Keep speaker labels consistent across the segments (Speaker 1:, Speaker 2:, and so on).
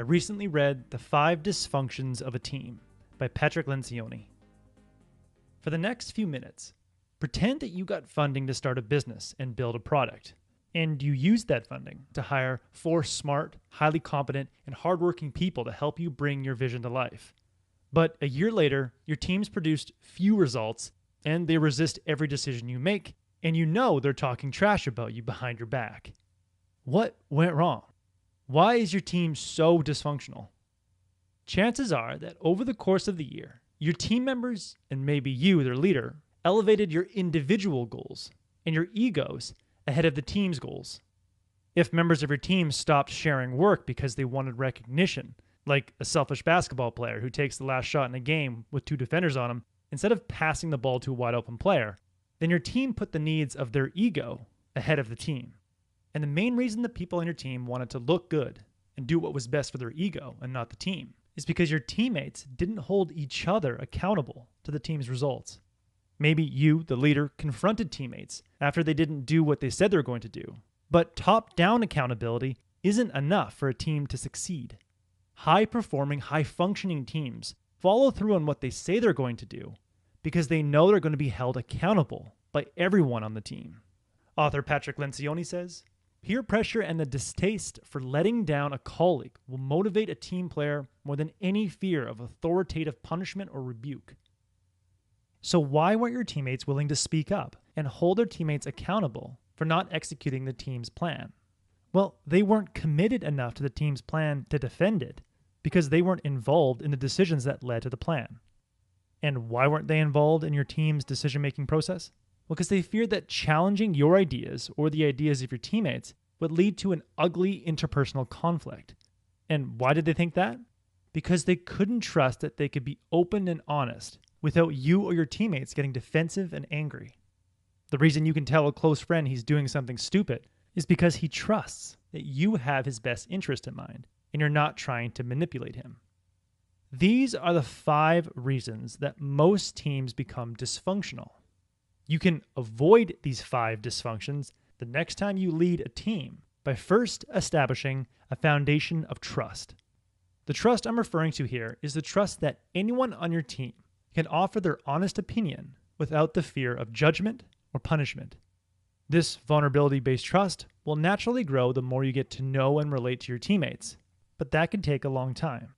Speaker 1: recently read The 5 Dysfunctions of a Team by Patrick Lencioni. For the next few minutes, pretend that you got funding to start a business and build a product, and you used that funding to hire 4 smart, highly competent, and hardworking people to help you bring your vision to life. But a year later, your team's produced few results, and they resist every decision you make, and you know they're talking trash about you behind your back. What went wrong? Why is your team so dysfunctional? Chances are that over the course of the year, your team members, and maybe you, their leader, elevated your individual goals and your egos ahead of the team's goals. If members of your team stopped sharing work because they wanted recognition, like a selfish basketball player who takes the last shot in a game with 2 defenders on him, instead of passing the ball to a wide open player, then your team put the needs of their ego ahead of the team. And the main reason the people on your team wanted to look good and do what was best for their ego and not the team is because your teammates didn't hold each other accountable to the team's results. Maybe you, the leader, confronted teammates after they didn't do what they said they were going to do. But top-down accountability isn't enough for a team to succeed. High-performing, high-functioning teams follow through on what they say they're going to do because they know they're going to be held accountable by everyone on the team. Author Patrick Lencioni says, peer pressure and the distaste for letting down a colleague will motivate a team player more than any fear of authoritative punishment or rebuke. So why weren't your teammates willing to speak up and hold their teammates accountable for not executing the team's plan? Well, they weren't committed enough to the team's plan to defend it because they weren't involved in the decisions that led to the plan. And why weren't they involved in your team's decision-making process? Well, because they feared that challenging your ideas or the ideas of your teammates would lead to an ugly interpersonal conflict. And why did they think that? Because they couldn't trust that they could be open and honest without you or your teammates getting defensive and angry. The reason you can tell a close friend he's doing something stupid is because he trusts that you have his best interest in mind and you're not trying to manipulate him. These are the 5 reasons that most teams become dysfunctional. You can avoid these 5 dysfunctions the next time you lead a team by first establishing a foundation of trust. The trust I'm referring to here is the trust that anyone on your team can offer their honest opinion without the fear of judgment or punishment. This vulnerability-based trust will naturally grow the more you get to know and relate to your teammates, but that can take a long time.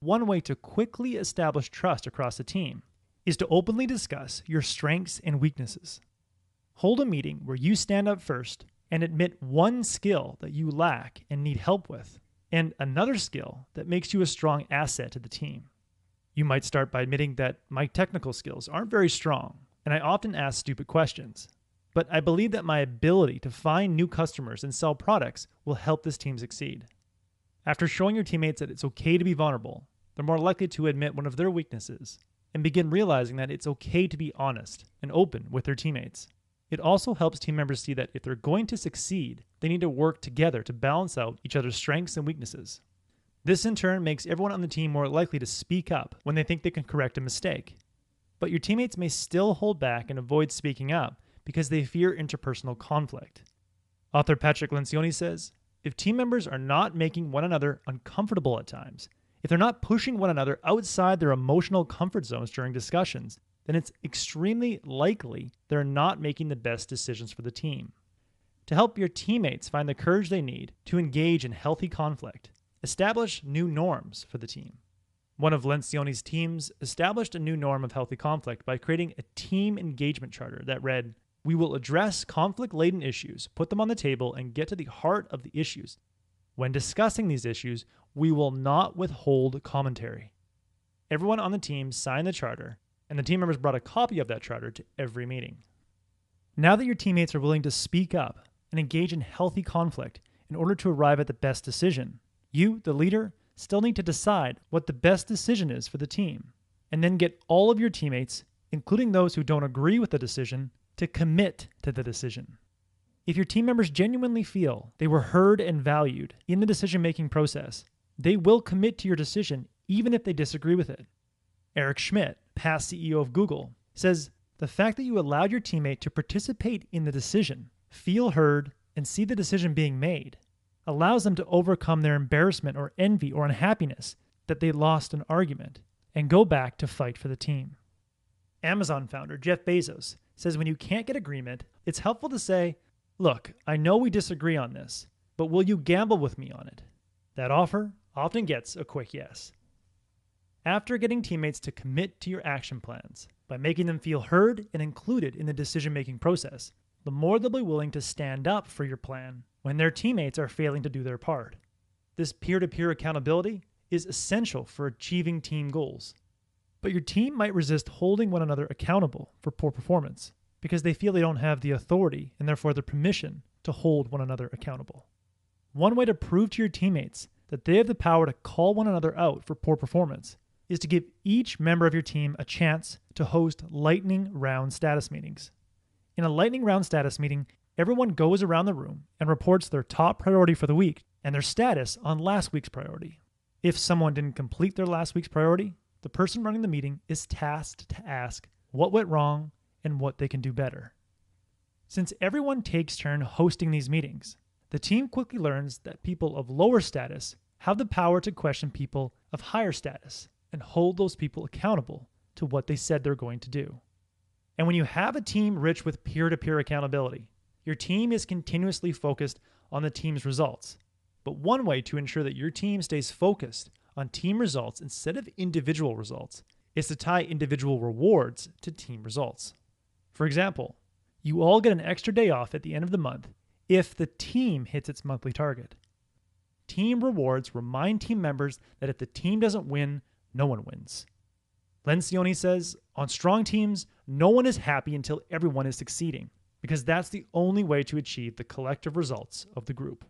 Speaker 1: One way to quickly establish trust across a team is to openly discuss your strengths and weaknesses. Hold a meeting where you stand up first and admit one skill that you lack and need help with, and another skill that makes you a strong asset to the team. You might start by admitting that my technical skills aren't very strong, and I often ask stupid questions. But I believe that my ability to find new customers and sell products will help this team succeed. After showing your teammates that it's okay to be vulnerable, they're more likely to admit one of their weaknesses and begin realizing that it's okay to be honest and open with their teammates. It also helps team members see that if they're going to succeed, they need to work together to balance out each other's strengths and weaknesses. This in turn makes everyone on the team more likely to speak up when they think they can correct a mistake. But your teammates may still hold back and avoid speaking up because they fear interpersonal conflict. Author Patrick Lencioni says, if team members are not making one another uncomfortable at times, if they're not pushing one another outside their emotional comfort zones during discussions, then it's extremely likely they're not making the best decisions for the team. To help your teammates find the courage they need to engage in healthy conflict, establish new norms for the team. One of Lencioni's teams established a new norm of healthy conflict by creating a team engagement charter that read, "We will address conflict-laden issues, put them on the table, and get to the heart of the issues. When discussing these issues, we will not withhold commentary." Everyone on the team signed the charter, and the team members brought a copy of that charter to every meeting. Now that your teammates are willing to speak up and engage in healthy conflict in order to arrive at the best decision, you, the leader, still need to decide what the best decision is for the team, and then get all of your teammates, including those who don't agree with the decision, to commit to the decision. If your team members genuinely feel they were heard and valued in the decision-making process, they will commit to your decision even if they disagree with it. Eric Schmidt, past CEO of Google, says, "The fact that you allowed your teammate to participate in the decision, feel heard, and see the decision being made allows them to overcome their embarrassment or envy or unhappiness that they lost an argument and go back to fight for the team. Amazon founder Jeff Bezos says when you can't get agreement, it's helpful to say, "Look, I know we disagree on this, but will you gamble with me on it?" That offer often gets a quick yes. After getting teammates to commit to your action plans by making them feel heard and included in the decision-making process, the more they'll be willing to stand up for your plan when their teammates are failing to do their part. This peer-to-peer accountability is essential for achieving team goals. But your team might resist holding one another accountable for poor performance because they feel they don't have the authority and therefore the permission to hold one another accountable. One way to prove to your teammates that they have the power to call one another out for poor performance is to give each member of your team a chance to host lightning round status meetings. In a lightning round status meeting, everyone goes around the room and reports their top priority for the week and their status on last week's priority. If someone didn't complete their last week's priority, the person running the meeting is tasked to ask what went wrong and what they can do better. Since everyone takes turn hosting these meetings, the team quickly learns that people of lower status have the power to question people of higher status and hold those people accountable to what they said they're going to do. And when you have a team rich with peer-to-peer accountability, your team is continuously focused on the team's results. But one way to ensure that your team stays focused on team results instead of individual results is to tie individual rewards to team results. For example, you all get an extra day off at the end of the month if the team hits its monthly target. Team rewards remind team members that if the team doesn't win, no one wins. Lencioni says, on strong teams, no one is happy until everyone is succeeding, because that's the only way to achieve the collective results of the group.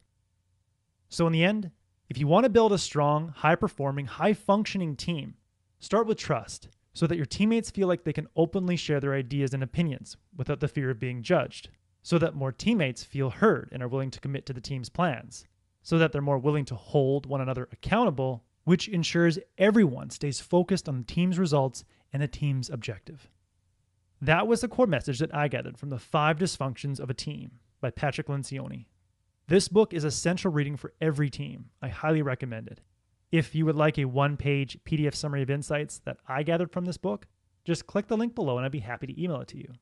Speaker 1: So in the end, if you want to build a strong, high-performing, high-functioning team, start with trust so that your teammates feel like they can openly share their ideas and opinions without the fear of being judged, so that more teammates feel heard and are willing to commit to the team's plans, so that they're more willing to hold one another accountable, which ensures everyone stays focused on the team's results and the team's objective. That was the core message that I gathered from The 5 Dysfunctions of a Team by Patrick Lencioni. This book is essential reading for every team. I highly recommend it. If you would like a one-page PDF summary of insights that I gathered from this book, just click the link below and I'd be happy to email it to you.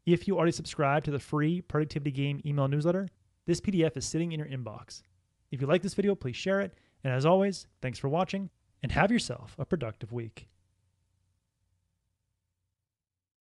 Speaker 1: If you already subscribe to the free Productivity Game email newsletter, this PDF is sitting in your inbox. If you like this video, please share it. And as always, thanks for watching and have yourself a productive week.